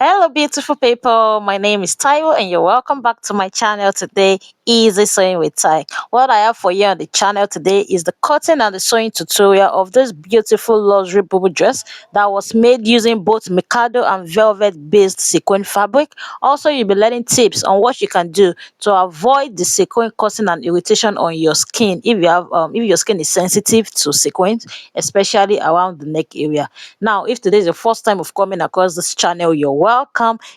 Hello, beautiful people. My name is Taiwo, and you're welcome back to my channel today, Easy Sewing with Tai. What I have for you on the channel today is the cutting and the sewing tutorial of this beautiful luxury bubble dress that was made using both Mikado and velvet-based sequin fabric. Also, you'll be learning tips on what you can do to avoid the sequin causing an irritation on your skin if your skin is sensitive to sequins, especially around the neck area. Now, if today is the first time of coming across this channel, you're welcome.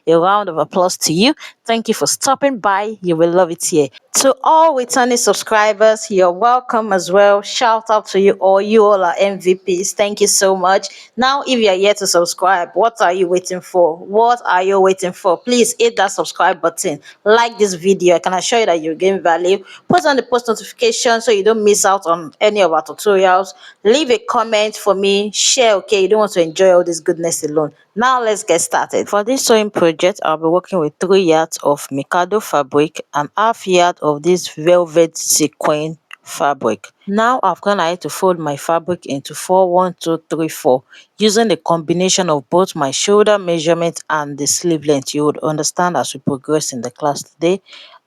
A round of applause to you. Thank you for stopping by. You will love it here. To all returning subscribers, you're welcome as well. Shout out to you all. You all are MVPs. Thank you so much. Now, if you're yet to subscribe, what are you waiting for? What are you waiting for? Please hit that subscribe button. Like this video. I can assure you that you'll gain value. Put on the post notification so you don't miss out on any of our tutorials. Leave a comment for me. Share, okay? You don't want to enjoy all this goodness alone. Now let's get started. For this sewing project, I'll be working with 3 yards of Mikado fabric and half yard of this velvet sequin fabric. Now I've gone ahead to fold my fabric into 4, 1, 2, 3, 4 using the combination of both my shoulder measurement and the sleeve length. You would understand as we progress in the class today.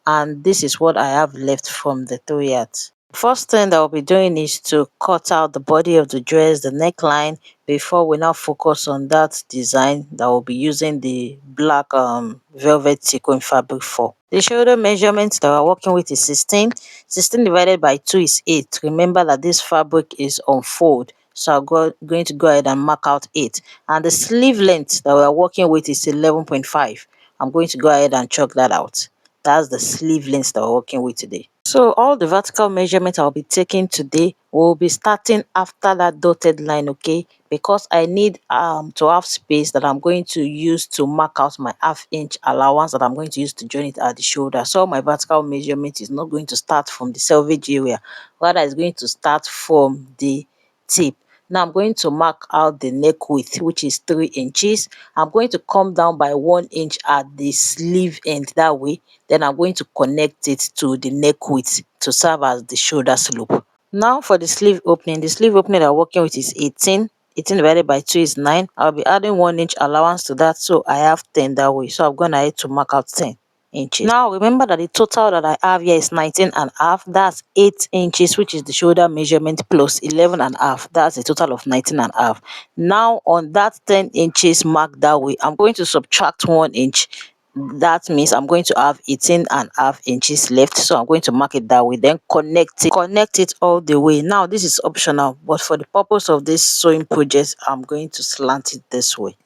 And this is what I have left from the 3 yards. First thing that I'll be doing is to cut out the body of the dress, the neckline, before we now focus on that design that we'll be using the black velvet sequin fabric for. The shoulder measurement that we're working with is 16. 16 divided by 2 is 8. Remember that this fabric is on fold. So I'm going to go ahead and mark out 8. And the sleeve length that we're working with is 11.5. I'm going to go ahead and chalk that out. That's the sleeve length that we're working with today. So all the vertical measurements I'll be taking today will be starting after that dotted line, okay? Because I need to have space that I'm going to use to mark out my half-inch allowance that I'm going to use to join it at the shoulder. So my vertical measurement is not going to start from the selvage area, rather it's going to start from the tip. Now I'm going to mark out the neck width, which is 3 inches. I'm going to come down by 1 inch at the sleeve end that way. Then I'm going to connect it to the neck width to serve as the shoulder slope. Now for the sleeve opening that I'm working with is 18. 18 divided by 2 is 9. I'll be adding 1 inch allowance to that, so I have 10 that way. So I'm going ahead to mark out 10 inches. Now remember that the total that I have here is 19 and a half. That's 8 inches, which is the shoulder measurement, plus 11 and a half. That's a total of 19 and a half. Now on that 10 inches mark that way, I'm going to subtract 1 inch. That means I'm going to have 18 and a half inches left, so I'm going to mark it that way, then connect it all the way. Now this is optional, but for the purpose of this sewing project, I'm going to slant it this way.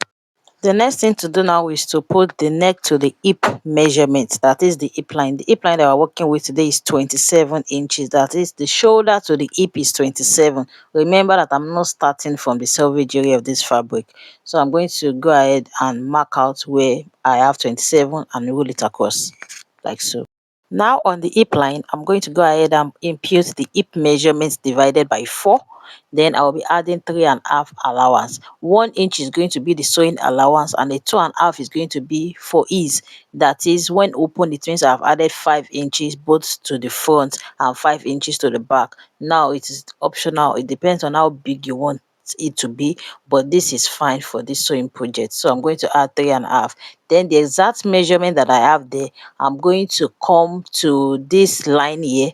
The next thing to do now is to put the neck to the hip measurement, that is the hip line. The hip line that we're working with today is 27 inches. That is, the shoulder to the hip is 27. Remember that I'm not starting from the selvage area of this fabric. So I'm going to go ahead and mark out where I have 27 and roll it across like so. Now on the hip line, I'm going to go ahead and impute the hip measurements divided by 4. Then I'll be adding 3.5 allowance. 1 inch is going to be the sewing allowance, and the 2.5 is going to be for ease. That is, when open, it means I've added 5 inches both to the front and 5 inches to the back. Now it is optional. It depends on how big you want it to be, but this is fine for this sewing project. So I'm going to add 3.5. Then the exact measurement that I have there, I'm going to come to this line here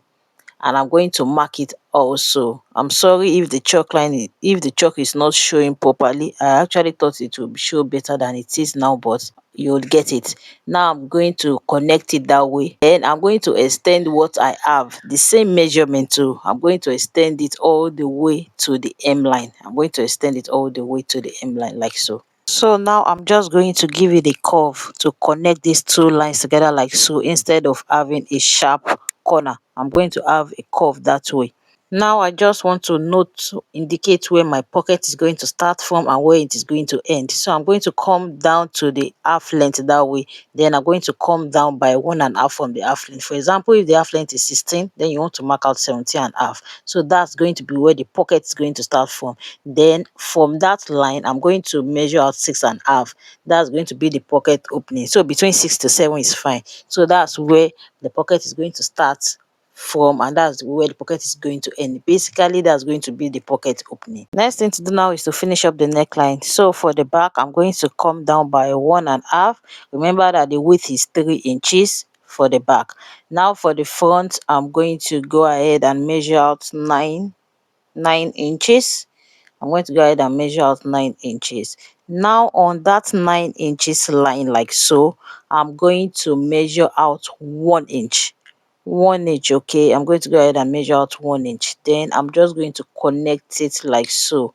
and I'm going to mark it also. I'm sorry if the chalk is not showing properly. I actually thought it would show better than it is now, but you'll get it. Now I'm going to connect it that way. Then I'm going to extend what I have, the same measurement too. I'm going to extend it all the way to the hem line. I'm going to extend it all the way to the hem line like so. So now I'm just going to give it a curve to connect these two lines together like so. Instead of having a sharp corner, I'm going to have a curve that way. Now I just want to indicate where my pocket is going to start from and where it is going to end. So I'm going to come down to the half length that way. Then I'm going to come down by 1.5 from the half length. For example, if the half length is 16, then you want to mark out 17.5. So that's going to be where the pocket is going to start from. Then from that line, I'm going to measure out 6.5. That's going to be the pocket opening. So between 6 to 7 is fine. So that's where the pocket is going to start from, and that's where the pocket is going to end. Basically, that's going to be the pocket opening. Next thing to do now is to finish up the neckline. So for the back, I'm going to come down by 1.5. Remember that the width is 3 inches for the back. Now for the front, I'm going to go ahead and measure out 9 inches. I'm going to go ahead and measure out 9 inches. Now on that 9 inches line, like so, I'm going to measure out 1 inch. 1 inch, okay? I'm going to go ahead and measure out 1 inch. Then I'm just going to connect it like so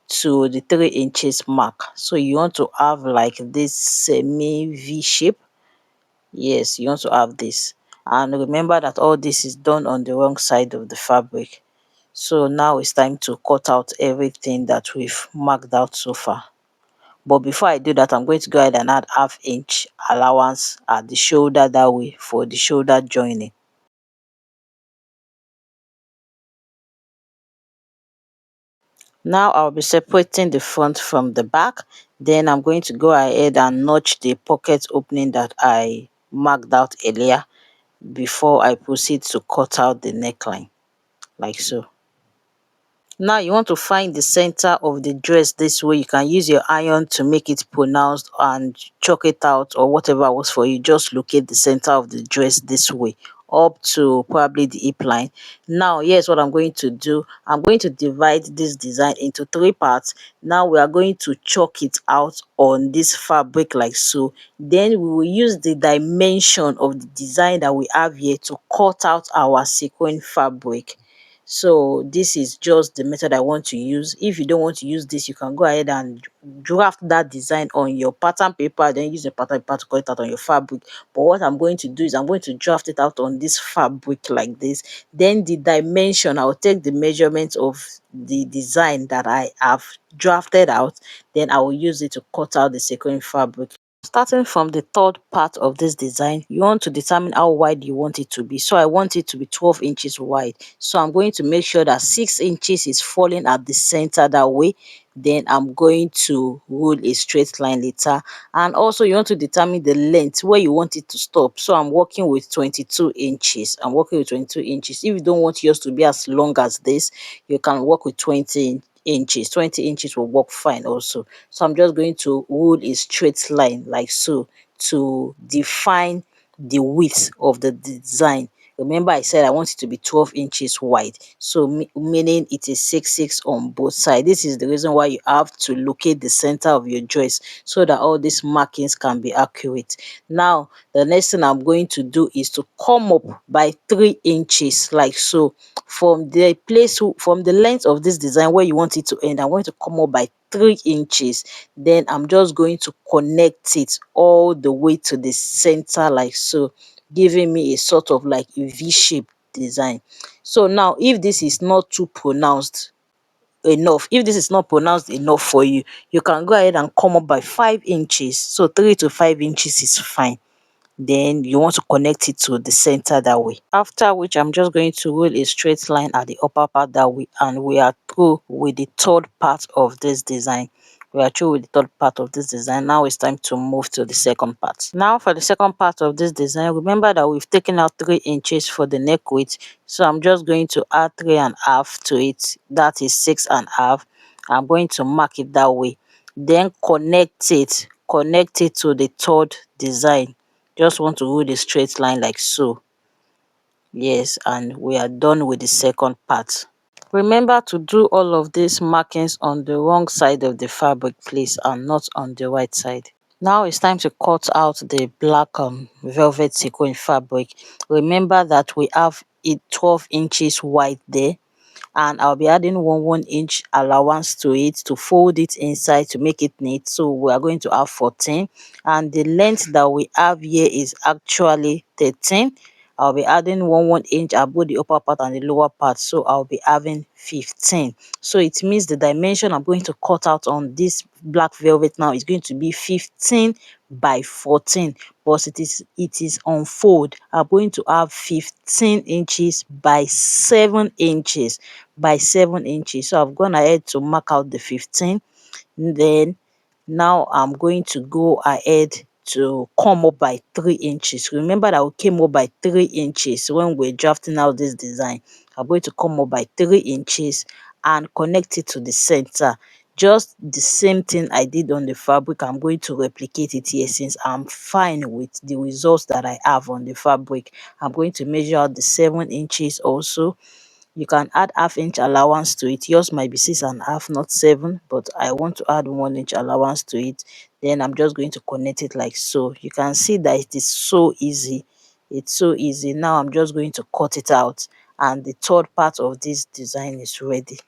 to the 3 inches mark. So you want to have like this semi V shape. Yes, you want to have this. And remember that all this is done on the wrong side of the fabric. So now it's time to cut out everything that we've marked out so far. But before I do that, I'm going to go ahead and add ½ inch allowance at the shoulder that way for the shoulder joining. Now I'll be separating the front from the back. Then I'm going to go ahead and notch the pocket opening that I marked out earlier before I proceed to cut out the neckline, like so. Now you want to find the center of the dress this way. You can use your iron to make it pronounced and chalk it out, or whatever works for you. Just locate the center of the dress this way up to probably the hip line. Now here's what I'm going to do. I'm going to divide this design into 3 parts. Now we are going to chalk it out on this fabric like so. Then we will use the dimension of the design that we have here to cut out our sequin fabric. So this is just the method I want to use. If you don't want to use this, you can go ahead and draft that design on your pattern paper, then use the pattern paper to cut it out on your fabric. But what I'm going to do is I'm going to draft it out on this fabric like this. Then the dimension, I'll take the measurement of the design that I have drafted out, then I will use it to cut out the sequin fabric. Starting from the third part of this design, you want to determine how wide you want it to be. So I want it to be 12 inches wide. So I'm going to make sure that 6 inches is falling at the center that way. Then I'm going to rule a straight line later. And also you want to determine the length where you want it to stop. So I'm working with 22 inches. I'm working with 22 inches. If you don't want yours to be as long as this, you can work with 20 inches. 20 inches will work fine also. So I'm just going to rule a straight line like so to define the width of the design. Remember I said I want it to be 12 inches wide. So meaning it is 6 on both sides. This is the reason why you have to locate the center of your dress so that all these markings can be accurate. Now the next thing I'm going to do is to come up by 3 inches like so. From the length of this design where you want it to end, I'm going to come up by 3 inches. Then I'm just going to connect it all the way to the center like so, giving me a sort of like a V-shaped design. So now if this is not too pronounced enough, if this is not pronounced enough for you, you can go ahead and come up by 5 inches. So 3 to 5 inches is fine. Then you want to connect it to the center that way. After which I'm just going to rule a straight line at the upper part that way, and we are through with the third part of this design. We are through with the third part of this design. Now it's time to move to the second part. Now for the second part of this design, remember that we've taken out 3 inches for the neck width. So I'm just going to add 3.5 to it. That is 6.5. I'm going to mark it that way. Then connect it to the third design. Just want to rule a straight line like so. Yes, and we are done with the second part. Remember to do all of these markings on the wrong side of the fabric, please, and not on the right side. Now it's time to cut out the black velvet sequin fabric. Remember that we have it 12 inches wide there, and I'll be adding 1 inch allowance to it to fold it inside to make it neat. So we are going to have 14, and the length that we have here is actually 13. I'll be adding 1 inch above the upper part and the lower part, so I'll be having 15. So it means the dimension I'm going to cut out on this black velvet now is going to be 15 by 14, but it is on fold. I'm going to have 15 inches by 7 inches by 7 inches. So I've gone ahead to mark out the 15. Then now I'm going to go ahead to come up by 3 inches. Remember that we came up by 3 inches when we're drafting out this design. I'm going to come up by 3 inches and connect it to the center. Just the same thing I did on the fabric, I'm going to replicate it here since I'm fine with the results that I have on the fabric. I'm going to measure out the 7 inches also. You can add half-inch allowance to it. Yours might be 6.5, not 7, but I want to add 1 inch allowance to it. Then I'm just going to connect it like so. You can see that it is so easy. It's so easy. Now I'm just going to cut it out, and the third part of this design is ready.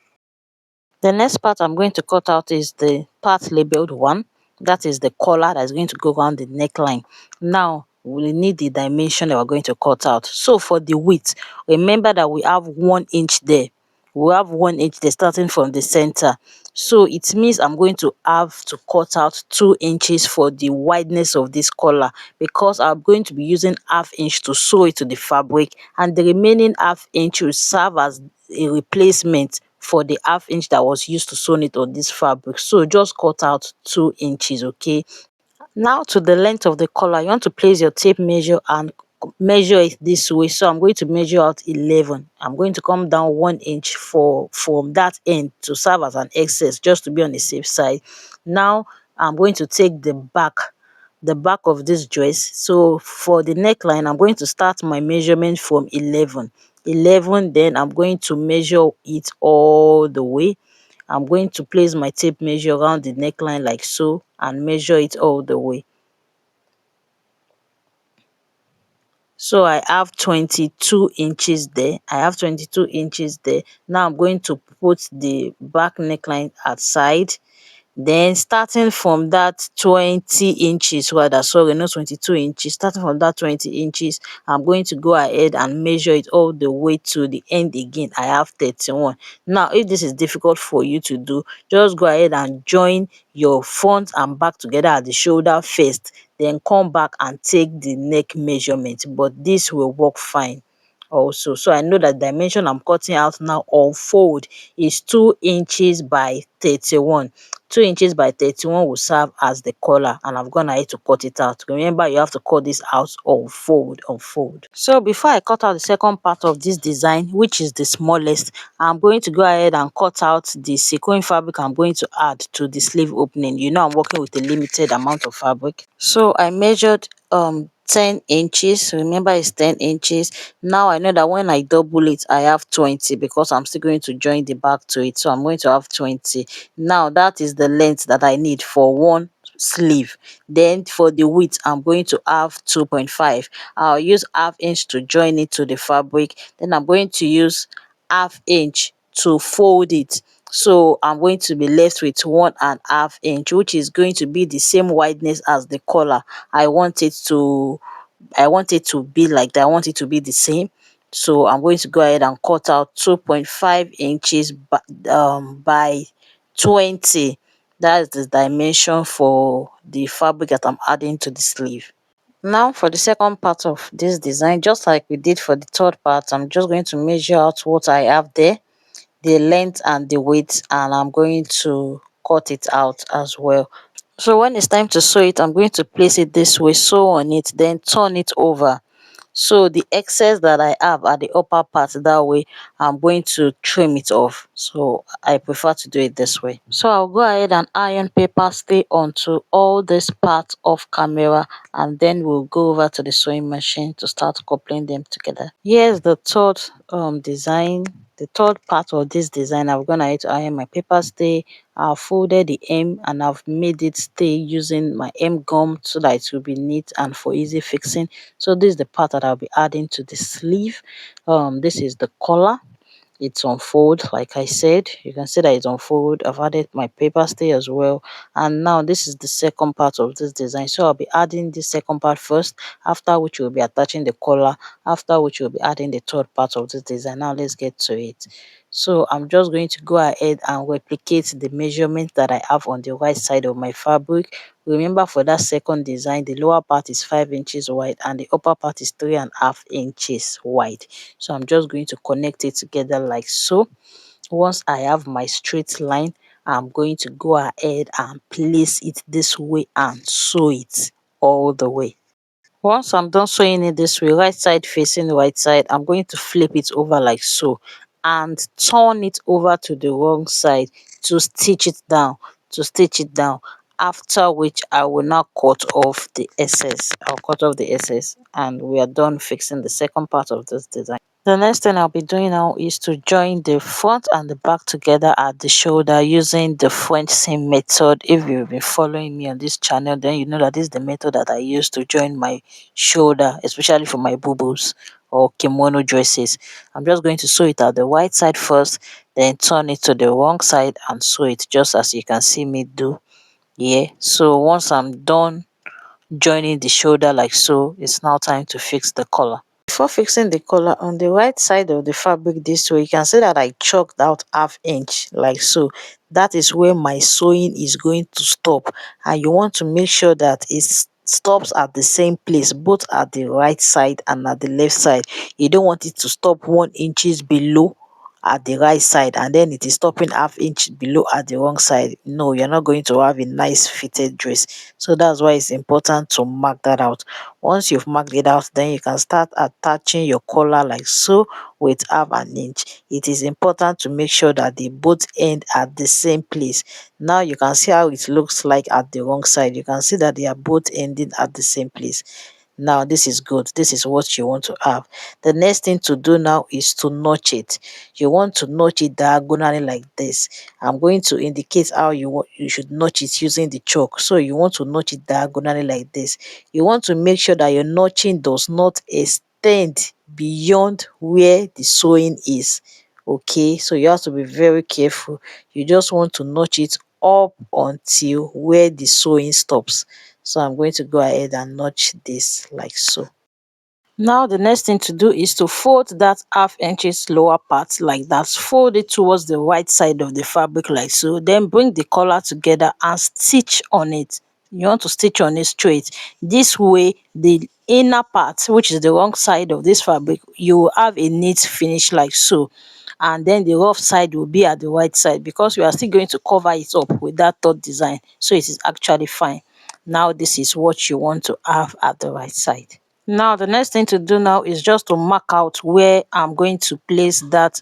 The next part I'm going to cut out is the part labeled 1. That is the collar that's going to go around the neckline. Now we need the dimension that we're going to cut out. So for the width, remember that we have 1 inch there. We have 1 inch there starting from the center. So it means I'm going to have to cut out 2 inches for the wideness of this collar, because I'm going to be using half-inch to sew it to the fabric, and the remaining half-inch will serve as a replacement for the half-inch that was used to sew it on this fabric. So just cut out 2 inches, okay? Now to the length of the collar, you want to place your tape measure and measure it this way. So I'm going to measure out 11. I'm going to come down 1 inch from that end to serve as an excess, just to be on the safe side. Now I'm going to take the back of this dress. So for the neckline, I'm going to start my measurement from 11. Then I'm going to measure it all the way. I'm going to place my tape measure around the neckline like so and measure it all the way. So I have 22 inches there. I have 22 inches there. Now I'm going to put the back neckline outside. Then starting from that 20 inches, rather, sorry, not 22 inches, starting from that 20 inches, I'm going to go ahead and measure it all the way to the end again. I have 31. Now, if this is difficult for you to do, just go ahead and join your front and back together at the shoulder first, then come back and take the neck measurement. But this will work fine also. So I know that dimension I'm cutting out now on fold is 2 inches by 31. 2 inches by 31 will serve as the collar, and I've gone ahead to cut it out. Remember, you have to cut this out on fold. So before I cut out the second part of this design, which is the smallest, I'm going to go ahead and cut out the sequin fabric I'm going to add to the sleeve opening. You know I'm working with a limited amount of fabric. So I measured 10 inches. Remember, it's 10 inches. Now I know that when I double it, I have 20, because I'm still going to join the back to it. So I'm going to have 20. Now that is the length that I need for one sleeve. Then for the width, I'm going to have 2.5. I'll use half-inch to join it to the fabric. Then I'm going to use half-inch to fold it. So I'm going to be left with 1.5 inch, which is going to be the same wideness as the collar. I want it to be like that. I want it to be the same. So I'm going to go ahead and cut out 2.5 inches by 20. That's the dimension for the fabric that I'm adding to the sleeve. Now for the second part of this design, just like we did for the third part, I'm just going to measure out what I have there, the length and the width, and I'm going to cut it out as well. So when it's time to sew it, I'm going to place it this way, sew on it, then turn it over. So the excess that I have at the upper part, that way I'm going to trim it off. So I prefer to do it this way. So I'll go ahead and iron paper stay onto all this part of camera, and then we'll go over to the sewing machine to start coupling them together. Here's the third design. The third part of this design, I've gone ahead to iron my paper stay. I've folded the hem and I've made it stay using my hem gum so that it will be neat and for easy fixing. So this is the part that I'll be adding to the sleeve. This is the collar. It's on fold, like I said. You can see that it's on fold. I've added my paper stay as well. And now this is the second part of this design. So I'll be adding the second part first, after which we'll be attaching the collar, after which we'll be adding the third part of this design. Now let's get to it. So I'm just going to go ahead and replicate the measurement that I have on the right side of my fabric. Remember, for that second design, the lower part is 5 inches wide and the upper part is 3.5 inches wide. So I'm just going to connect it together like so. Once I have my straight line, I'm going to go ahead and place it this way and sew it all the way. Once I'm done sewing it this way, right side facing right side, I'm going to flip it over like so and turn it over to the wrong side to stitch it down, after which I will now cut off the excess. I'll cut off the excess and we are done fixing the second part of this design. The next thing I'll be doing now is to join the front and the back together at the shoulder using the French seam method. If you've been following me on this channel, then you know that this is the method that I use to join my shoulder, especially for my bubus or kimono dresses. I'm just going to sew it at the right side first, then turn it to the wrong side and sew it just as you can see me do here. So once I'm done joining the shoulder like so, it's now time to fix the collar. Before fixing the collar, on the right side of the fabric this way, you can see that I chalked out ½ inch like so. That is where my sewing is going to stop, and you want to make sure that it stops at the same place, both at the right side and at the left side. You don't want it to stop 1 inches below at the right side and then it is stopping ½ inch below at the wrong side. No, you're not going to have a nice fitted dress. So that's why it's important to mark that out. Once you've marked it out, then you can start attaching your collar like so with ½ inch. It is important to make sure that they both end at the same place. Now you can see how it looks like at the wrong side. You can see that they are both ending at the same place. Now this is good. This is what you want to have. The next thing to do now is to notch it. You want to notch it diagonally like this. I'm going to indicate how you should notch it using the chalk. So you want to notch it diagonally like this. You want to make sure that your notching does not extend beyond where the sewing is. Okay, so you have to be very careful. You just want to notch it up until where the sewing stops. So I'm going to go ahead and notch this like so. Now the next thing to do is to fold that ½ inch lower part like that. Fold it towards the right side of the fabric like so. Then bring the collar together and stitch on it. You want to stitch on it straight. This way the inner part, which is the wrong side of this fabric, you will have a neat finish like so. And then the rough side will be at the right side because we are still going to cover it up with that third design. So it is actually fine. Now this is what you want to have at the right side. Now the next thing to do now is just to mark out where I'm going to place that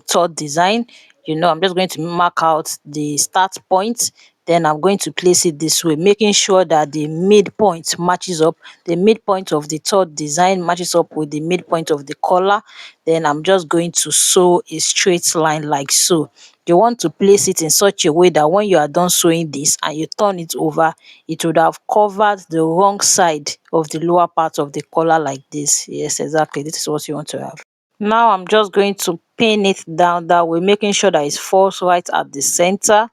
third design. I'm just going to mark out the start point, then I'm going to place it this way, making sure that the midpoint matches up. The midpoint of the third design matches up with the midpoint of the collar. Then I'm just going to sew a straight line like so. You want to place it in such a way that when you are done sewing this and you turn it over, it would have covered the wrong side of the lower part of the collar like this. Yes, exactly. This is what you want to have. Now I'm just going to pin it down that way, making sure that it falls right at the center.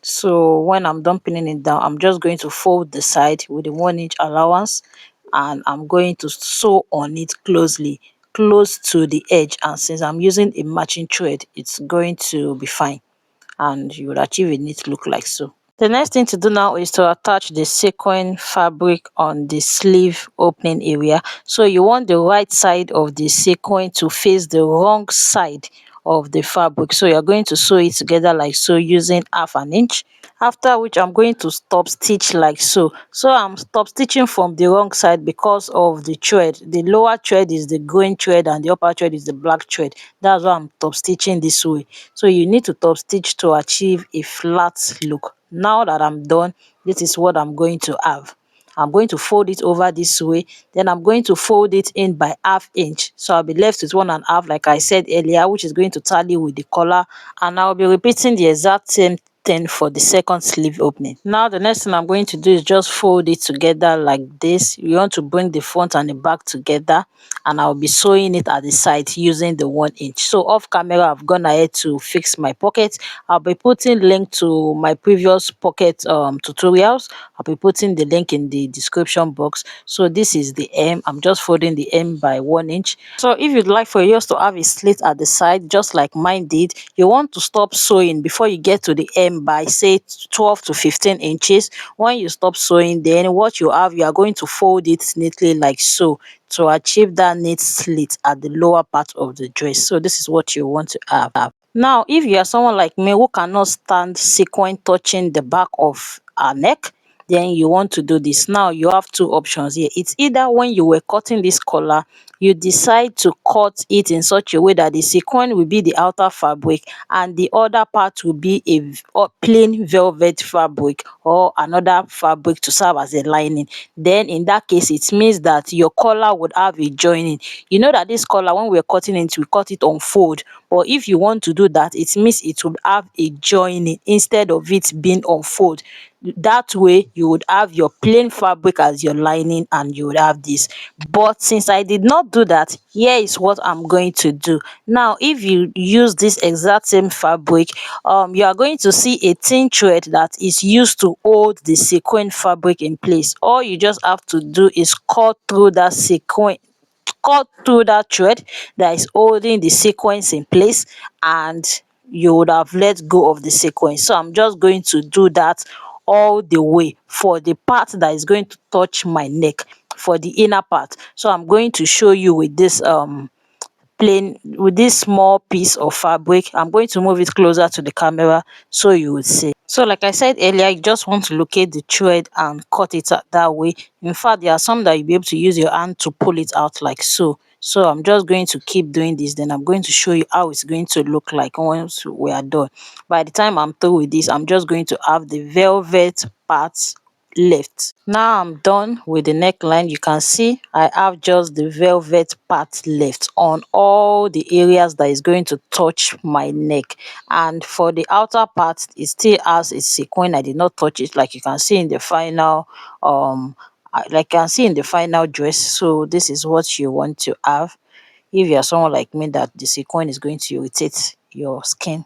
So when I'm done pinning it down, I'm just going to fold the side with the 1 inch allowance and I'm going to sew on it closely, close to the edge. And since I'm using a matching thread, it's going to be fine and you will achieve a neat look like so. The next thing to do now is to attach the sequin fabric on the sleeve opening area. So you want the right side of the sequin to face the wrong side of the fabric. So you're going to sew it together like so using ½ inch. After which I'm going to stop stitch like so. So I'm stop stitching from the wrong side because of the thread. The lower thread is the green thread and the upper thread is the black thread. That's why I'm top stitching this way. So you need to top stitch to achieve a flat look. Now that I'm done, this is what I'm going to have. I'm going to fold it over this way, then I'm going to fold it in by ½ inch. So I'll be left with 1½ like I said earlier, which is going to tally with the collar, and I'll be repeating the exact same thing for the second sleeve opening. Now the next thing I'm going to do is just fold it together like this. You want to bring the front and the back together, and I'll be sewing it at the side using the 1 inch. So off camera, I've gone ahead to fix my pocket. I'll be putting link to my previous pocket tutorials. I'll be putting the link in the description box. So this is the M. I'm just folding the M by 1 inch. So if you'd like for yours to have a slit at the side, just like mine did, you want to stop sewing before you get to the M by say 12 to 15 inches. When you stop sewing, then what you have, you are going to fold it neatly like so to achieve that neat slit at the lower part of the dress. So this is what you want to have. Now, if you are someone like me who cannot stand sequin touching the back of our neck, then you want to do this. Now you have two options here. It's either when you were cutting this collar, you decide to cut it in such a way that the sequin will be the outer fabric and the other part will be a plain velvet fabric or another fabric to serve as a lining. Then in that case, it means that your collar would have a joining. You know that this collar, when we're cutting it, we cut it on fold, but if you want to do that, it means it would have a joining instead of it being on fold. That way you would have your plain fabric as your lining and you would have this. But since I did not do that, here is what I'm going to do. Now if you use this exact same fabric, you are going to see a thin thread that is used to hold the sequin fabric in place. All you just have to do is cut through that sequin, cut through that thread that is holding the sequence in place, and you would have let go of the sequence. So I'm just going to do that all the way for the part that is going to touch my neck, for the inner part. So I'm going to show you with this plain, with this small piece of fabric. I'm going to move it closer to the camera so you will see. So like I said earlier, you just want to locate the thread and cut it out that way. In fact, there are some that you'll be able to use your hand to pull it out like so. So I'm just going to keep doing this, then I'm going to show you how it's going to look like once we are done. By the time I'm through with this, I'm just going to have the velvet parts left. Now I'm done with the neckline. You can see I have just the velvet part left on all the areas that is going to touch my neck. And for the outer part, it still has a sequin. I did not touch it, like you can see in the final like you can see in the final dress. So this is what you want to have if you are someone like me that the sequin is going to irritate your skin.